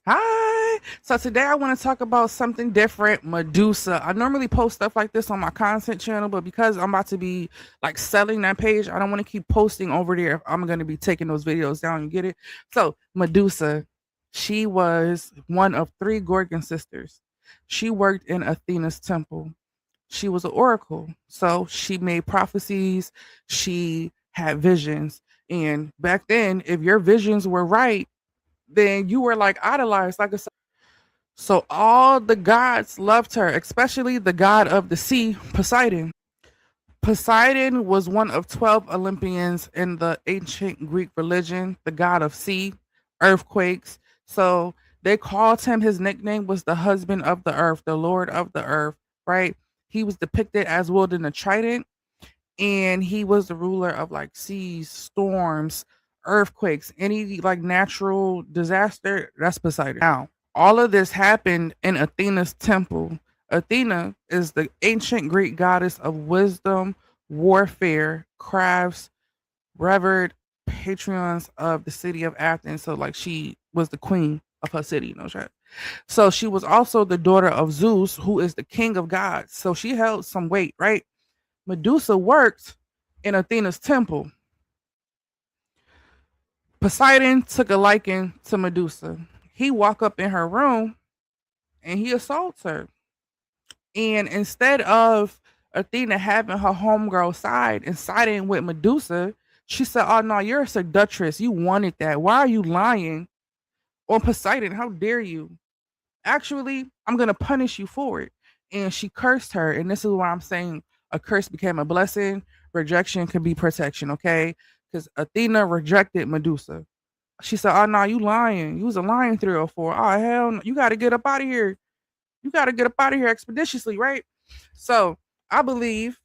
Hi. So today I want to talk about something different, Medusa. I normally post stuff like this on my content channel, but because I'm about to be like selling that page, I don't want to keep posting over there. I'm going to be taking those videos down. You get it? So, Medusa, she was one of three Gorgon sisters. She worked in Athena's temple. She was an oracle. So, she made prophecies, she had visions. And back then, if your visions were right, then you were like idolized. Like I said, so all the gods loved her, especially the god of the sea, Poseidon. Poseidon was one of 12 Olympians in the ancient Greek religion, the god of sea, earthquakes. So they called him, his nickname was the husband of the earth, the lord of the earth, right? He was depicted as wielding a trident, and he was the ruler of like seas, storms, earthquakes, any like natural disaster. That's Poseidon. Now, all of this happened in Athena's temple. Athena is the ancient Greek goddess of wisdom, warfare, crafts, revered patrons of the city of Athens. So, like, she was the queen of her city, you know, right? So, she was also the daughter of Zeus, who is the king of gods. So, she held some weight, right? Medusa worked in Athena's temple. Poseidon took a liking to Medusa. He walked up in her room and he assaults her. And instead of Athena having her homegirl side and siding with Medusa, she said, "Oh no, you're a seductress. You wanted that. Why are you lying on Poseidon? How dare you? Actually, I'm gonna punish you for it." And she cursed her. And this is why I'm saying a curse became a blessing. Rejection can be protection, okay? Because Athena rejected Medusa. She said, "Oh no, you lying. You was a lying 304. Oh hell no. You gotta get up out of here. You gotta get up out of here expeditiously, right?" So I believe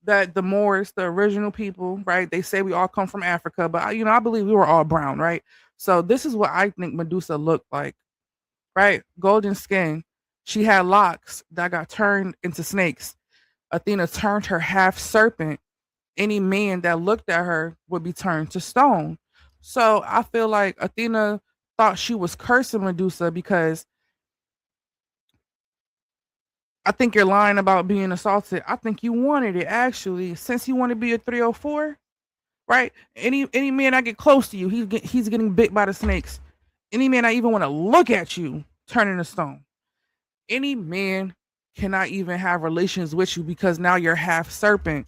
that the Moors, the original people, right? They say we all come from Africa, but I believe we were all brown, right? So this is what I think Medusa looked like, right? Golden skin. She had locks that got turned into snakes. Athena turned her half serpent. Any man that looked at her would be turned to stone. So I feel like Athena thought she was cursing Medusa because I think you're lying about being assaulted. I think you wanted it actually. Since you want to be a 304, right? Any man I get close to you, he's getting bit by the snakes. Any man I even want to look at you, turning to stone. Any man cannot even have relations with you because now you're half serpent.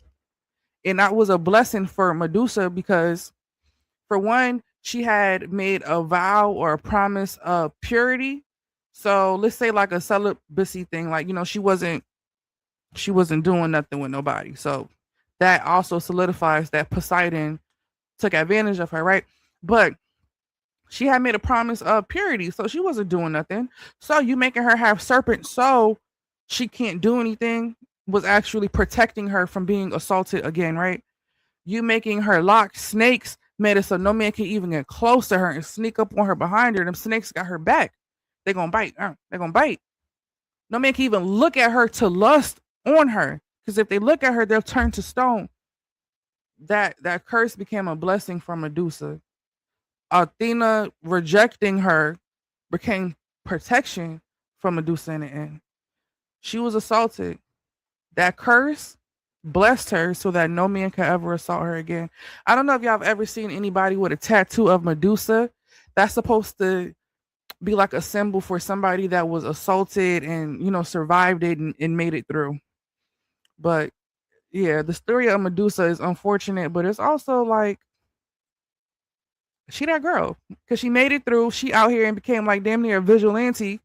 And that was a blessing for Medusa because, for one, she had made a vow or a promise of purity. So let's say like a celibacy thing, like she wasn't doing nothing with nobody. So that also solidifies that Poseidon took advantage of her, right? But she had made a promise of purity, so she wasn't doing nothing. So you making her have serpent so she can't do anything was actually protecting her from being assaulted again, right? You making her lock snakes made it so no man can even get close to her and sneak up on her behind her. Them snakes got her back. They gonna bite. They gonna bite. No man can even look at her to lust on her. Because if they look at her, they'll turn to stone. That curse became a blessing for Medusa. Athena rejecting her became protection from Medusa in the end. She was assaulted. That curse blessed her so that no man could ever assault her again. I don't know if y'all have ever seen anybody with a tattoo of Medusa. That's supposed to be like a symbol for somebody that was assaulted and survived it and made it through. But yeah, the story of Medusa is unfortunate, but it's also like she that girl because she made it through. She out here and became like damn near a vigilante.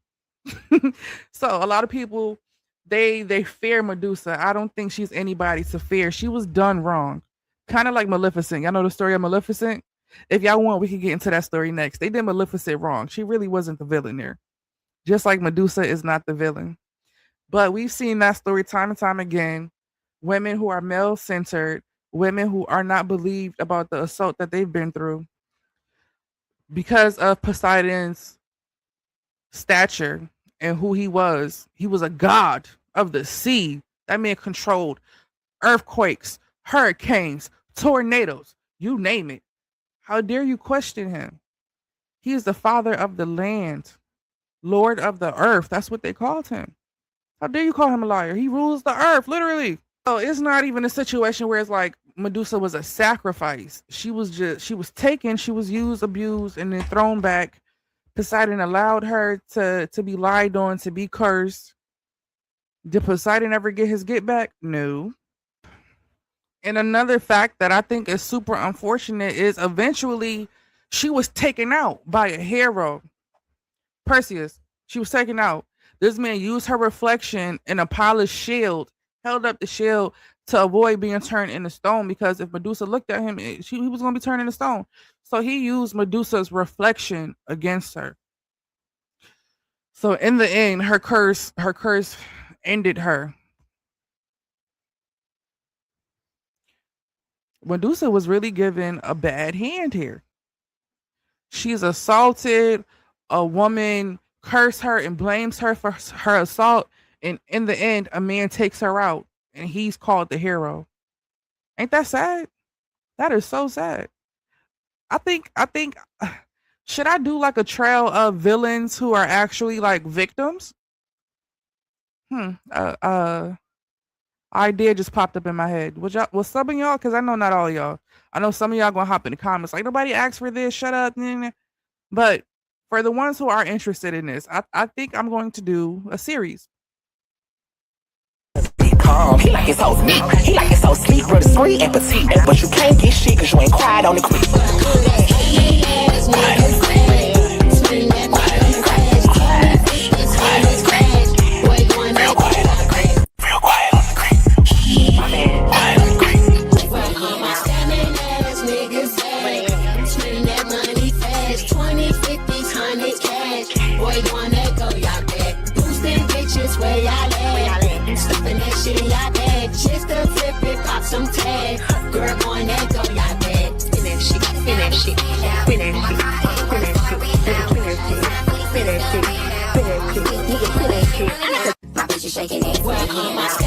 So a lot of people they fear Medusa. I don't think she's anybody to fear. She was done wrong, kind of like Maleficent. Y'all know the story of Maleficent. If y'all want, we can get into that story next. They did Maleficent wrong. She really wasn't the villain there, just like Medusa is not the villain. But we've seen that story time and time again. Women who are male centered, women who are not believed about the assault that they've been through because of Poseidon's stature and who he was. He was a god of the sea. That man controlled earthquakes, hurricanes, tornadoes, you name it. How dare you question him? He is the father of the land. Lord of the earth. That's what they called him. How dare you call him a liar? He rules the earth, literally. So it's not even a situation where it's like Medusa was a sacrifice. She was taken, she was used, abused, and then thrown back. Poseidon allowed her to be lied on, to be cursed. Did Poseidon ever get his get back? No. And another fact that I think is super unfortunate is eventually she was taken out by a hero. Perseus. She was taken out. This man used her reflection in a polished shield, held up the shield to avoid being turned into stone, because if Medusa looked at him, he was going to be turned into stone. So he used Medusa's reflection against her. So in the end, her curse ended her. Medusa was really given a bad hand here. She's assaulted, a woman curses her and blames her for her assault, and in the end, a man takes her out, and he's called the hero. Ain't that sad? That is so sad. I think should I do like a trail of villains who are actually like victims? Idea just popped up in my head. Was some of y'all, because I know not all of y'all. I know some of y'all gonna hop in the comments like, nobody asked for this, shut up. But for the ones who are interested in this, I think I'm going to do a series. He like his hoes meat. He like his hoes sleep, real discreet and petite. But you can't get shit cause you ain't cried on the creek. Just to flip it, pop some tag. Girl, going that go, y'all bad. Spin that shit, spin that shit, spin that shit, spin that shit, spin that shit, spin that shit, spin that shit, nigga, spin that shit. My bitch is shaking it.